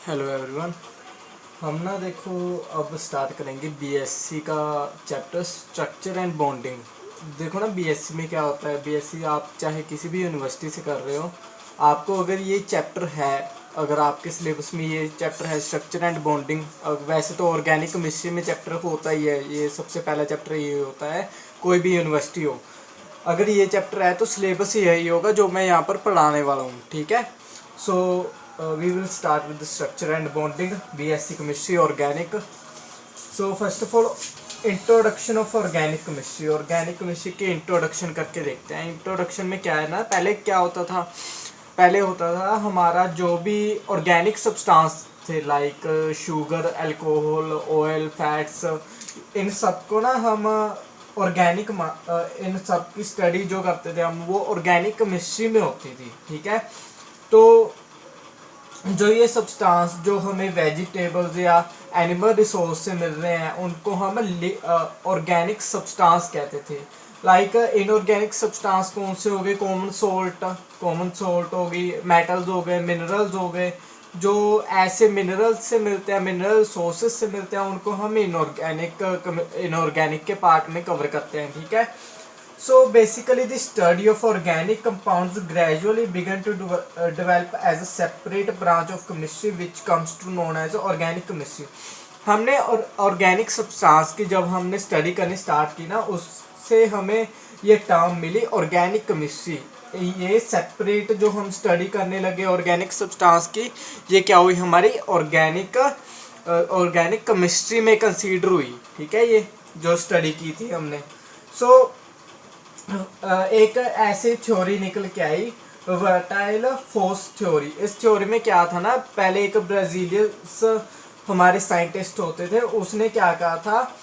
Hello everyone. हम ना देखो अब स्टार्ट करेंगे बीएससी का चैप्टर स्ट्रक्चर एंड बॉन्डिंग। देखो ना बीएससी में क्या होता है। बीएससी आप चाहे किसी भी यूनिवर्सिटी से कर रहे हो, आपको अगर ये चैप्टर है, अगर आपके सिलेबस में ये चैप्टर है स्ट्रक्चर एंड बॉन्डिंग। वैसे तो ऑर्गेनिक केमिस्ट्री में चैप्टर होता ही है, ये सबसे पहला चैप्टर ये होता है कोई भी यूनिवर्सिटी हो। अगर ये चैप्टर है तो सिलेबस यही होगा जो मैं यहाँ पर पढ़ाने वाला हूँ, ठीक है। So we will start with structure and bonding, BSc chemistry organic. So first of all introduction of organic chemistry. Organic chemistry के इंट्रोडक्शन करके देखते हैं। इंट्रोडक्शन में क्या है ना, पहले क्या होता था, पहले होता था हमारा जो भी ऑर्गेनिक सब्सटेंस थे like sugar, alcohol, oil, fats, इन सबको ना हम ऑर्गेनिक, इन सब की स्टडी जो करते थे हम वो ऑर्गेनिक केमिस्ट्री में होती थी, ठीक है। तो जो ये सब्सटेंस जो हमें वेजिटेबल्स या एनिमल रिसोर्स से मिल रहे हैं उनको हम ऑर्गेनिक सब्सटेंस कहते थे। लाइक इनऑर्गेनिक सब्सटेंस कौन से हो गए, कॉमन सोल्ट हो गई, मेटल्स हो गए, मिनरल्स हो गए। जो ऐसे मिनरल्स से मिलते हैं, मिनरल सोर्सेज से मिलते हैं, उनको हम इनऑर्गेनिक के पार्ट में कवर करते हैं, ठीक है। So basically the study of organic compounds gradually began to develop as a separate branch of chemistry which comes to known as organic chemistry। हमने ऑर्गेनिक सब्सटेंस की जब हमने स्टडी करनी स्टार्ट की ना, उससे हमें ये टर्म मिली ऑर्गेनिक केमिस्ट्री। ये सेपरेट जो हम स्टडी करने लगे ऑर्गेनिक सब्सटेंस की, ये क्या हुई हमारी ऑर्गेनिक केमिस्ट्री में कंसीडर हुई, ठीक है, ये जो स्टडी की थी हमने। सो एक ऐसी थ्योरी निकल के आई, वर्टाइल फोर्स थ्योरी। इस थ्योरी में क्या था ना, पहले एक ब्राजीलियन हमारे साइंटिस्ट होते थे, उसने क्या कहा था,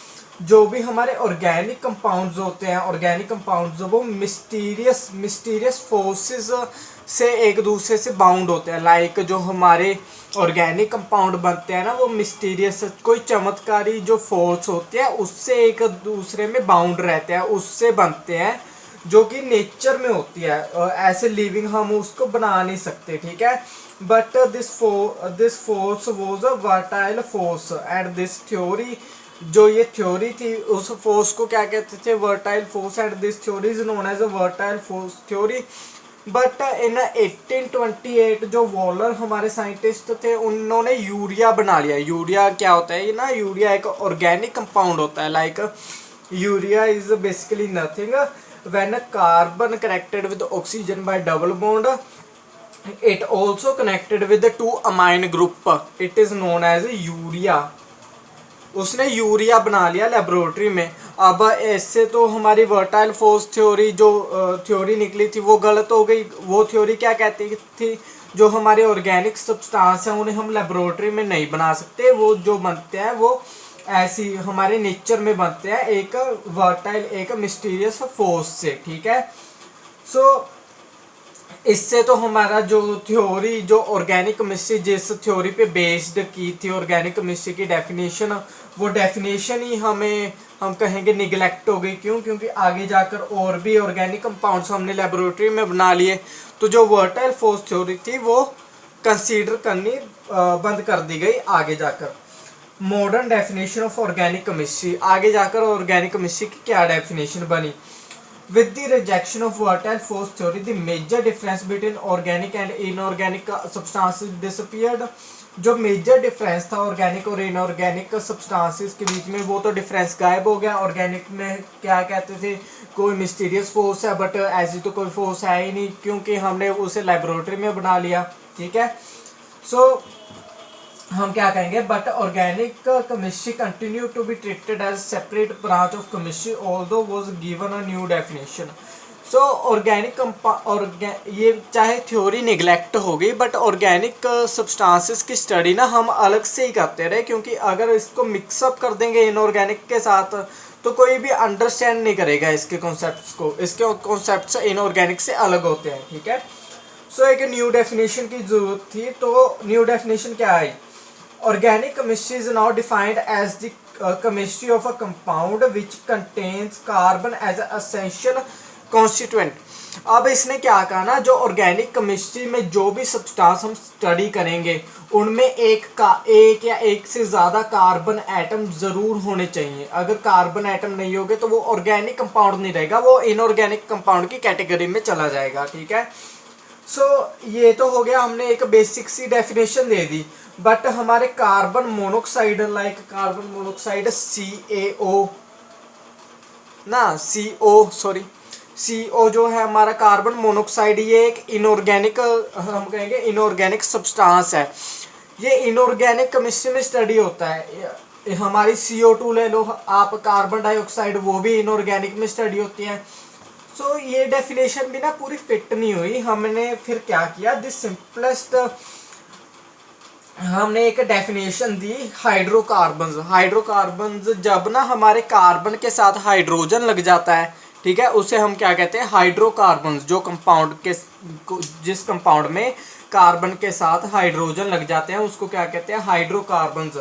जो भी हमारे ऑर्गेनिक कंपाउंड्स होते हैं, ऑर्गेनिक कंपाउंड्स वो मिस्टीरियस फोर्सेस से एक दूसरे से बाउंड होते हैं। लाइक जो हमारे ऑर्गेनिक कंपाउंड बनते हैं ना, वो मिस्टीरियस कोई चमत्कारी जो फोर्स होती है उससे एक दूसरे में बाउंड रहते हैं, उससे बनते हैं, जो कि नेचर में होती है। ऐसे लिविंग हम उसको बना नहीं सकते, ठीक है। But this force was a vital force and this theory, जो ये थ्योरी थी उस फोर्स को क्या कहते थे, vital force, and this theory is known as a vital force theory. But in 1828 जो वॉलर हमारे साइंटिस्ट थे, उन्होंने यूरिया बना लिया। यूरिया क्या होता है, ये ना यूरिया एक ऑर्गेनिक कंपाउंड होता है। Like urea is basically nothing when carbon connected with oxygen by double bond, it also connected with the two amine group, it is known as urea. उसने यूरिया बना लिया लेबोरेटरी में। अब ऐसे तो हमारी वर्टाइल फोर्स थ्योरी जो थ्योरी निकली थी वो गलत हो गई। वो थ्योरी क्या कहती थी, जो हमारे ऑर्गेनिक सब्सटेंस हैं उन्हें हम लेबोरेटरी में नहीं बना सकते, वो जो बनते हैं वो ऐसी हमारे नेचर में बनते हैं एक वर्टाइल, एक मिस्टीरियस फोर्स से, ठीक है। सो इससे तो हमारा जो थ्योरी, जो ऑर्गेनिक केमिस्ट्री जिस थ्योरी पे बेस्ड की थी ऑर्गेनिक केमिस्ट्री की डेफिनेशन, वो डेफिनेशन ही हम कहेंगे निगलेक्ट हो गई। क्यों? क्योंकि आगे जाकर और भी ऑर्गेनिक कंपाउंड्स हमने लेबोरेटरी में बना लिए, तो जो वर्टाइल फोर्स थ्योरी थी वो कंसीडर करनी बंद कर दी गई आगे जाकर। Modern definition of organic chemistry, आगे जाकर ऑर्गेनिक केमिस्ट्री की क्या डेफिनेशन बनी। With the rejection of vertile force theory, the major difference between organic and inorganic substances disappeared। जो मेजर डिफरेंस था ऑर्गेनिक और इनऑर्गेनिक सब्सटेंसेस के बीच में, वो तो डिफरेंस गायब हो गया। ऑर्गेनिक में क्या कहते थे, कोई मिस्टीरियस फोर्स है, बट ऐसी तो कोई फोर्स है ही नहीं क्योंकि हमने उसे लेबोरेटरी में बना लिया, ठीक है। सो हम क्या कहेंगे, but organic chemistry continue to be treated as separate branch of chemistry although was given a new definition. So ये चाहे थ्योरी निगलेक्ट हो गई, बट ऑर्गेनिक सब्सटेंसेस की स्टडी ना हम अलग से ही करते रहे, क्योंकि अगर इसको मिक्सअप कर देंगे इनऑर्गेनिक के साथ तो कोई भी अंडरस्टैंड नहीं करेगा इसके कॉन्सेप्ट्स को। इसके कॉन्सेप्ट्स इनऑर्गेनिक से अलग होते हैं, ठीक है। सो एक न्यू डेफिनेशन की जरूरत थी, तो न्यू डेफिनेशन क्या आई, organic chemistry is now defined as the chemistry of a compound which contains carbon as an essential constituent। अब इसने क्या कहा ना, जो ऑर्गेनिक केमिस्ट्री में जो भी सब्सटेंस हम स्टडी करेंगे उनमें एक या एक से ज़्यादा कार्बन एटम ज़रूर होने चाहिए। अगर कार्बन एटम नहीं होंगे तो वो ऑर्गेनिक कंपाउंड नहीं रहेगा, वो इनऑर्गेनिक कंपाउंड की कैटेगरी में चला जाएगा। ठीक है, सो ये तो हो गया, हमने एक बेसिक सी डेफिनेशन दे दी। बट हमारे carbon monoxide, like carbon monoxide CaO ना, CO जो है हमारा कार्बन मोनोक्साइड, ये एक इनऑर्गेनिक, हम कहेंगे इनऑर्गेनिक सब्सटेंस है। ये इनऑर्गेनिक केमिस्ट्री में स्टडी होता है। हमारी CO2 ले लो आप, कार्बन डाइऑक्साइड, वो भी इनऑर्गेनिक में स्टडी होती है। सो ये डेफिनेशन भी ना पूरी फिट नहीं हुई। हमने फिर क्या किया, दिस सिंपलेस्ट, हमने एक डेफिनेशन दी हाइड्रोकार्बन्स। हाइड्रोकार्बन्स जब ना हमारे कार्बन के साथ हाइड्रोजन लग जाता है, ठीक है, उसे हम क्या कहते हैं, हाइड्रोकार्बन्स। जो कंपाउंड के, जिस कंपाउंड में कार्बन के साथ हाइड्रोजन लग जाते हैं उसको क्या कहते हैं, हाइड्रोकार्बन्स।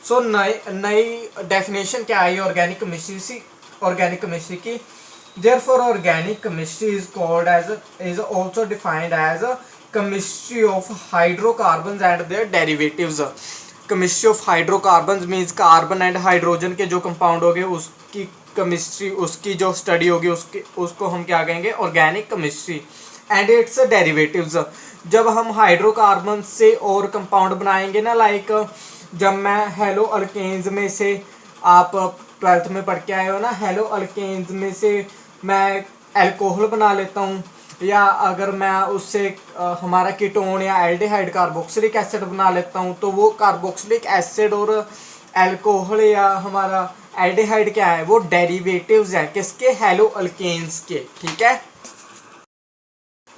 सो नई डेफिनेशन क्या आई ऑर्गेनिक केमिस्ट्री की, therefore organic chemistry is called as is also defined as a chemistry of hydrocarbons and their derivatives. chemistry of hydrocarbons means carbon and hydrogen के जो कंपाउंड होंगे उसकी केमिस्ट्री, उसकी जो स्टडी होगी उसको हम क्या कहेंगे, organic chemistry. And it's derivatives, जब हम हाइड्रोकार्बन से और कंपाउंड बनाएंगे ना, लाइक जब मैं हेलो अल्केन्स में से, आप 12th में पढ़ के आए हो ना, हेलो अल्केन्स में से मैं अल्कोहल बना लेता हूँ, या अगर मैं उससे हमारा कीटोन या एल्डिहाइड कार्बोक्सिलिक एसिड बना लेता हूँ, तो वो कार्बोक्सिलिक एसिड और अल्कोहल या हमारा एल्डिहाइड क्या है, वो डेरिवेटिव्स हैं किसके, हेलो अल्केन्स के। ठीक है,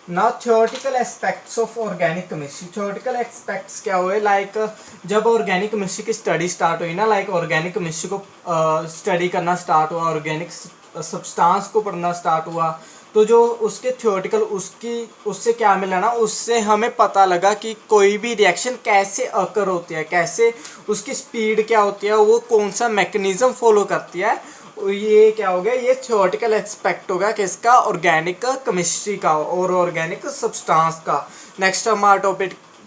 now theoretical aspects of organic chemistry. Theoretical aspects क्या हुए, लाइक जब ऑर्गेनिक केमिस्ट्री की स्टडी स्टार्ट हुई ना, लाइक ऑर्गेनिक केमिस्ट्री को स्टडी करना स्टार्ट हुआ, ऑर्गेनिक सब्सटेंस को पढ़ना स्टार्ट हुआ, तो जो उसके थियोरेटिकल उससे क्या मिला ना, उससे हमें पता लगा कि कोई भी रिएक्शन कैसे अकर होती है, कैसे उसकी स्पीड क्या होती है, वो कौन सा मैकेनिज्म फॉलो करती है। ये क्या हो गया, ये थियोरेटिकल एस्पेक्ट होगा किसका, ऑर्गेनिक केमिस्ट्री का और ऑर्गेनिक सब्सटेंस का। नेक्स्ट हमारा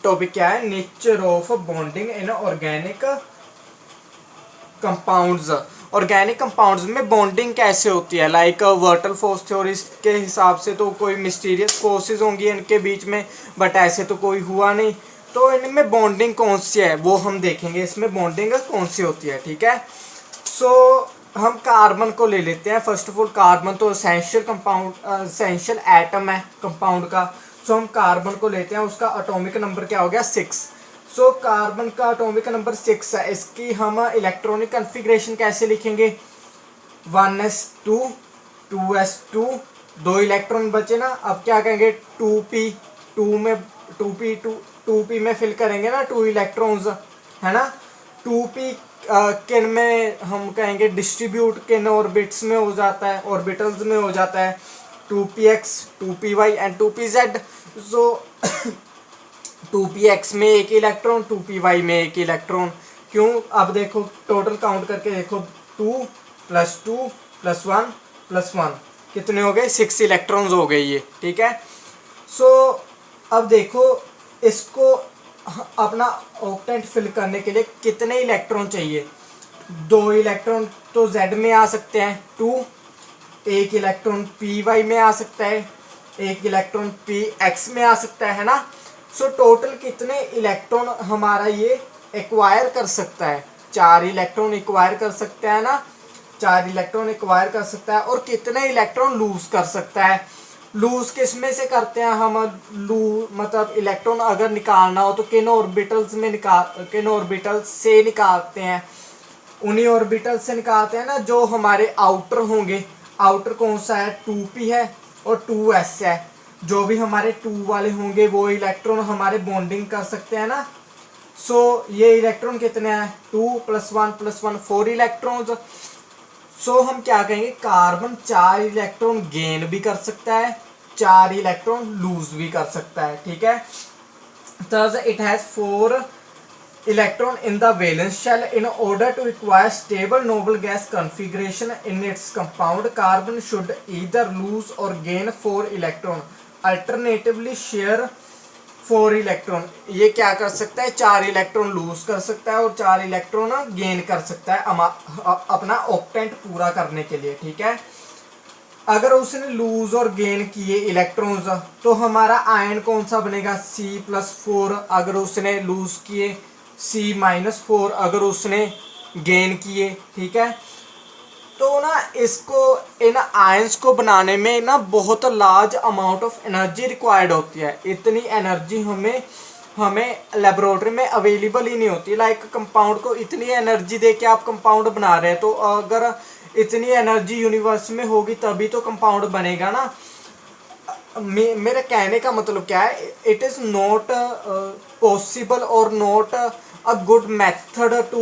टॉपिक क्या है, nature of bonding in organic compounds. Organic compounds में बॉन्डिंग कैसे होती है, लाइक वर्टल फोर्स थ्योरी के हिसाब से तो कोई मिस्टीरियस फोर्सेस होंगी इनके बीच में, बट ऐसे तो कोई हुआ नहीं। तो इनमें बॉन्डिंग कौन सी है वो हम देखेंगे, इसमें बॉन्डिंग कौन सी होती है। ठीक है, सो हम कार्बन को ले लेते हैं। फर्स्ट ऑफ ऑल कार्बन तो एसेंशियल कंपाउंड, एसेंशियल एटम है कंपाउंड का। सो हम कार्बन को लेते हैं, उसका एटॉमिक नंबर क्या हो गया, 6। सो कार्बन का एटॉमिक नंबर 6 है। इसकी हम इलेक्ट्रॉनिक कॉन्फ़िगरेशन कैसे लिखेंगे, 1s2 2s2, 2 इलेक्ट्रॉन बचे ना, अब क्या कहेंगे, 2p 2p में फिल करेंगे ना 2 इलेक्ट्रॉन्स, है ना। 2p किन में हम कहेंगे डिस्ट्रीब्यूट, किन ऑर्बिट्स में हो जाता है, ऑर्बिटल्स में हो जाता है, 2px 2py and 2pz। So 2px में एक इलेक्ट्रॉन, 2py में एक इलेक्ट्रॉन। क्यों, अब देखो टोटल काउंट करके देखो, 2 + 2 + 1 + 1 कितने हो गए, 6 इलेक्ट्रॉन्स हो गए ये। ठीक है, सो अब देखो इसको अपना ऑक्टेंट फिल करने के लिए कितने इलेक्ट्रॉन चाहिए, 2 इलेक्ट्रॉन तो Z में आ सकते हैं 2, एक इलेक्ट्रॉन py में आ सकता है, एक इलेक्ट्रॉन px में आ सकता है ना। सो टोटल कितने इलेक्ट्रॉन हमारा ये एक्वायर कर सकता है, 4 इलेक्ट्रॉन एक्वायर कर सकता है ना, 4 इलेक्ट्रॉन एक्वायर कर सकता है। और कितने इलेक्ट्रॉन लूज कर सकता है, लूज किस में से करते हैं हम, मतलब इलेक्ट्रॉन अगर निकालना हो तो किन ऑर्बिटल्स से निकालते हैं, उन्हीं ऑर्बिटल से निकालते हैं ना जो हमारे आउटर होंगे। आउटर कौन सा है, 2p है और 2s है। जो भी हमारे 2 वाले होंगे वो इलेक्ट्रॉन हमारे बॉन्डिंग कर सकते हैं ना। सो ये इलेक्ट्रॉन कितने हैं, 2 + 1 + 1 4 इलेक्ट्रॉन्स। सो हम क्या कहेंगे, कार्बन 4 इलेक्ट्रॉन गेन भी कर सकता है, 4 इलेक्ट्रॉन लूज भी कर सकता है। ठीक है, thus it has 4 electron in the valence shell. In order to acquire stable noble gas configuration in its compound, carbon should either lose or gain 4 electron, alternatively share 4 electron. ये क्या कर सकता है, 4 इलेक्ट्रॉन लूज कर सकता है और 4 electron gain कर सकता है अपना ऑक्टेंट पूरा करने के लिए, ठीक है। अगर उसने लूज और गेन किए इलेक्ट्रॉन्स तो हमारा आयन कौन सा बनेगा, C+4। अगर उसने लूज किए C-4, अगर उसने गेन किए, ठीक है। तो ना इसको इन आयंस को बनाने में ना बहुत large amount of energy required होती है। इतनी एनर्जी हमें लेबोरेटरी में अवेलेबल ही नहीं होती। लाइक कंपाउंड को इतनी एनर्जी दे के आप कंपाउंड बना रहे हैं, तो अगर इतनी एनर्जी यूनिवर्स में होगी तभी तो कंपाउंड बनेगा ना। मेरे कहने का मतलब क्या है, इट इज़ नॉट पॉसिबल और not a good method to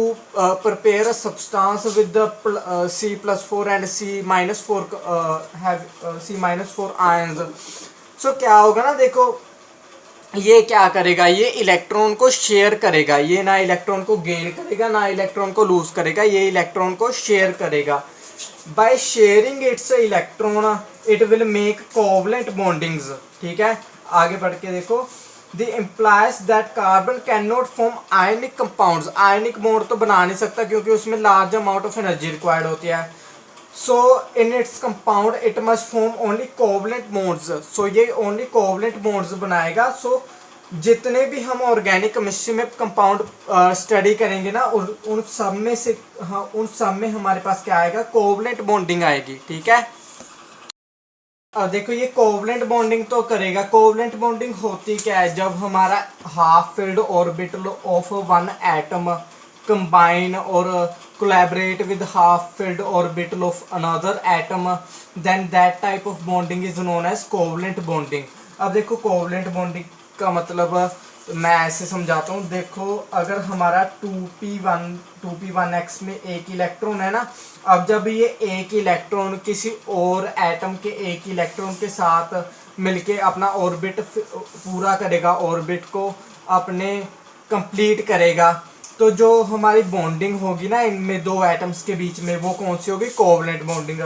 prepare a substance with the C+4 and C-4 have C-4 ions। so क्या होगा ना, देखो ये क्या करेगा, ये इलेक्ट्रॉन को शेयर करेगा, ये ना इलेक्ट्रॉन को गेन करेगा ना इलेक्ट्रॉन को लूज करेगा, ये इलेक्ट्रॉन को शेयर करेगा। By sharing it's electron it will make covalent bondings, ठीक है। आगे बढ़ के देखो, The implies that carbon cannot form ionic compounds। ionic bond तो बना नहीं सकता क्योंकि उसमें large amount of energy required होती है। So in its compound it must form only covalent bonds। so ये only covalent bonds बनाएगा। so जितने भी हम ऑर्गेनिक केमिस्ट्री में कंपाउंड स्टडी करेंगे ना, उन सब में से उन सब में हमारे पास क्या आएगा, कोवलेंट बॉन्डिंग आएगी, ठीक है। अब देखो ये कोवलेंट बॉन्डिंग तो करेगा। कोवलेंट बॉन्डिंग होती क्या है, जब हमारा half filled orbital of one atom combine और collaborate with half filled orbital of another atom, then that type of bonding is known as covalent bonding. अब देखो कोवलेंट बॉन्डिंग का मतलब मैं ऐसे समझाता हूँ। देखो अगर हमारा 2p1x में एक इलेक्ट्रॉन है ना, अब जब ये एक इलेक्ट्रॉन किसी और एटम के एक इलेक्ट्रॉन के साथ मिलके अपना ऑर्बिट पूरा करेगा, ऑर्बिट को अपने कंप्लीट करेगा, तो जो हमारी बॉन्डिंग होगी ना इनमें दो एटम्स के बीच में, वो कौन सी होगी, covalent bonding.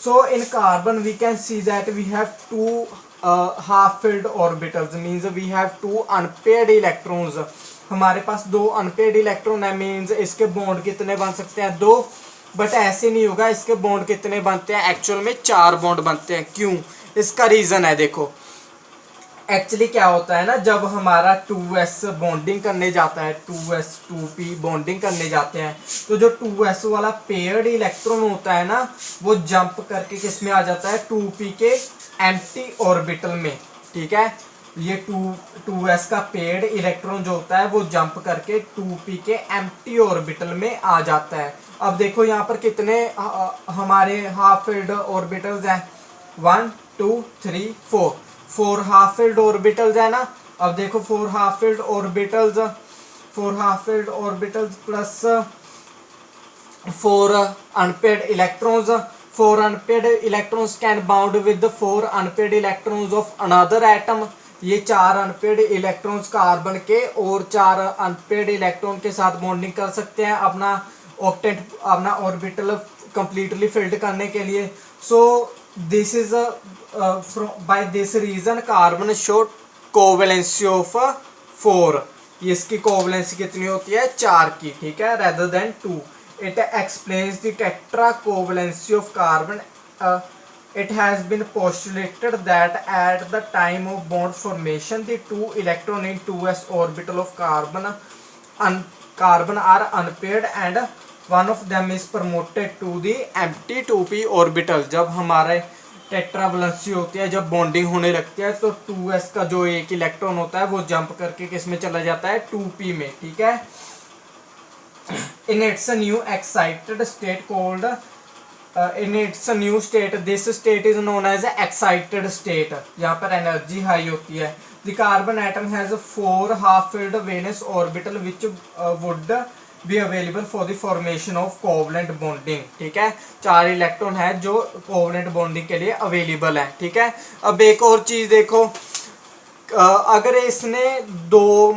So in carbon we can see that we have two half filled orbitals, means we have two unpaired electrons. हमारे पास दो अनपेयर्ड इलेक्ट्रॉन है, मीन्स इसके बॉन्ड कितने बन सकते हैं, दो। बट ऐसे नहीं होगा, इसके बॉन्ड कितने बनते हैं, एक्चुअल में 4 बॉन्ड बनते हैं। क्यों, इसका रीज़न है, देखो एक्चुअली क्या होता है ना, जब हमारा 2s बॉन्डिंग करने जाता है, 2s 2p बॉन्डिंग करने जाते हैं, तो जो 2s वाला पेयर्ड इलेक्ट्रॉन होता है ना, वो जंप करके किस में आ जाता है, 2p के एम्प्टी ऑर्बिटल में, ठीक है। ये 2s का पेयर्ड इलेक्ट्रॉन जो होता है वो जंप करके 2p के एम्प्टी ऑर्बिटल में आ जाता है। अब देखो यहाँ पर कितने हमारे हाफ फिल्ड ऑर्बिटल्स हैं, 1 2 3 4 हाफ फिल्ड ऑर्बिटल्स है ना। अब देखो 4 half filled orbitals plus 4 unpaired electrons. 4 unpaired electrons can bound with the 4 unpaired electrons of another atom। ये 4 अनपेयर्ड इलेक्ट्रॉन्स कार्बन के और 4 अनपेयर्ड इलेक्ट्रॉन के साथ बॉन्डिंग कर सकते हैं अपना ऑक्टेट, अपना ऑर्बिटल कंप्लीटली फिल्ड करने के लिए। So this is by this reason carbon show covalency of 4। इसकी कोवेलेंसी कितनी होती है, 4 की, ठीक है, rather than 2। It explains the tetra covalency of carbon। It has been postulated that at the time of bond formation, the 2 electron in 2s orbital of carbon are unpaired and one of them is promoted to the empty 2p orbital। जब हमारे टेट्रावलेंसी होती है, जब bonding होने लगती है, तो 2s का जो एक इलेक्ट्रॉन होता है वो जंप करके किस में चला जाता है, 2p में, ठीक है। In its new excited state called in its new state, this state is known as excited state। यहाँ पर एनर्जी हाई होती है। The carbon atom has 4 half-filled valence orbital which would be available for the formation of covalent bonding। ठीक है, 4 electron है जो covalent bonding के लिए अवेलेबल है, ठीक है। अब एक और चीज देखो, अगर इसने दो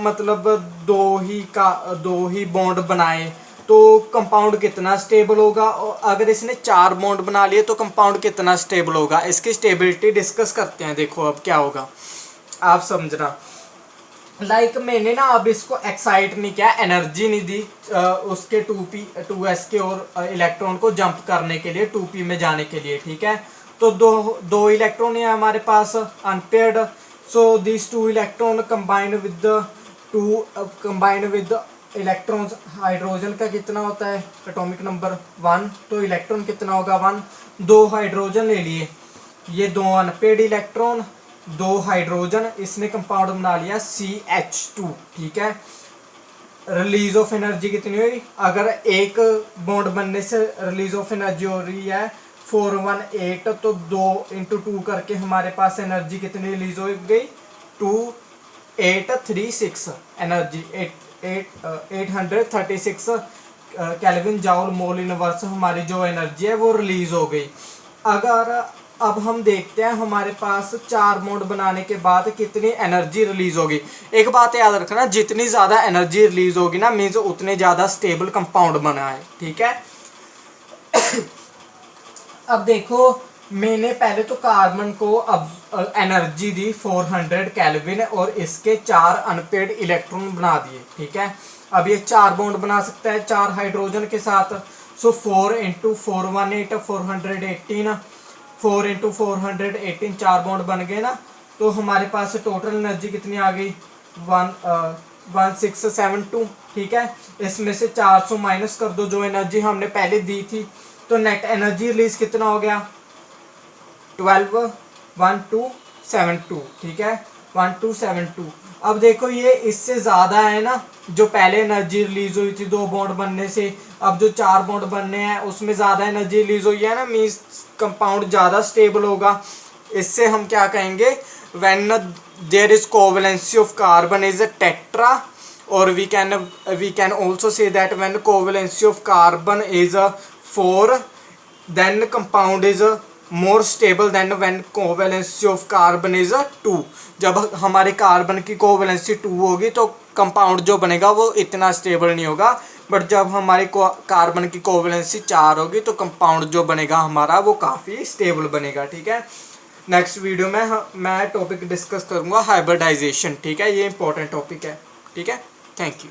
ही बॉन्ड बनाए तो कंपाउंड कितना स्टेबल होगा, और अगर इसने 4 बॉन्ड बना लिए तो कंपाउंड कितना स्टेबल होगा। इसकी स्टेबिलिटी डिस्कस करते हैं। देखो अब क्या होगा, आप समझना। मैंने ना अब इसको एक्साइट नहीं किया, एनर्जी नहीं दी उसके 2s के और इलेक्ट्रॉन को जंप करने के लिए, 2p में जाने के लिए, ठीक है। तो दो इलेक्ट्रॉन है हमारे पास unpaired, so this 2 electron combined with electrons. Hydrogen का कितना होता है एटॉमिक नंबर 1, तो इलेक्ट्रॉन कितना होगा 1। 2 हाइड्रोजन ले लिए, ये 2 अनपेयर्ड इलेक्ट्रॉन, 2 हाइड्रोजन, इसने कंपाउंड बना लिया CH2, ठीक है। रिलीज ऑफ एनर्जी कितनी हुई, अगर एक बॉन्ड बनने से रिलीज ऑफ एनर्जी हो रही है 418, तो 2 × 2 करके हमारे पास एनर्जी कितनी रिलीज हो गई 2836 energy, 836 kelvin joule mole inverse हमारी जो एनर्जी है वो रिलीज हो गई। अगर अब हम देखते हैं हमारे पास 4 बॉन्ड बनाने के बाद कितनी एनर्जी रिलीज होगी। एक बात याद रखना, जितनी ज़्यादा एनर्जी रिलीज होगी ना मीन्स उतने ज़्यादा स्टेबल कंपाउंड बना है, ठीक है। अब देखो, मैंने पहले तो कार्बन को अब एनर्जी दी 400 केल्विन और इसके 4 अनपेयर्ड इलेक्ट्रॉन बना दिए, ठीक है। अब ये 4 बॉन्ड बना सकता है 4 हाइड्रोजन के साथ, सो 4 × 418 418, 4 × 418 4 बॉन्ड बन गए ना, तो हमारे पास टोटल एनर्जी कितनी आ गई 1672, ठीक है। इसमें से 400 माइनस कर दो जो एनर्जी हमने पहले दी थी, तो नेट एनर्जी रिलीज कितना हो गया 1272, ठीक है 1272। अब देखो ये इससे ज़्यादा है ना, जो पहले एनर्जी रिलीज हुई थी 2 बॉन्ड बनने से, अब जो 4 बॉन्ड बनने हैं उसमें ज़्यादा एनर्जी रिलीज हुई है ना, मीन्स कंपाउंड ज़्यादा स्टेबल होगा। इससे हम क्या कहेंगे, when there is covalency of carbon is a tetra, और we can also say that when covalency of carbon is 4 then compound is more stable than when covalency of carbon is 2। जब हमारे carbon की covalency 2 होगी तो compound जो बनेगा वो इतना स्टेबल नहीं होगा, बट जब हमारे कार्बन की कोवेलेंसी 4 होगी तो कंपाउंड जो बनेगा हमारा वो काफ़ी स्टेबल बनेगा, ठीक है। नेक्स्ट वीडियो में मैं टॉपिक डिस्कस करूँगा हाइब्रिडाइजेशन, ठीक है। ये इंपॉर्टेंट टॉपिक है, ठीक है। Thank you.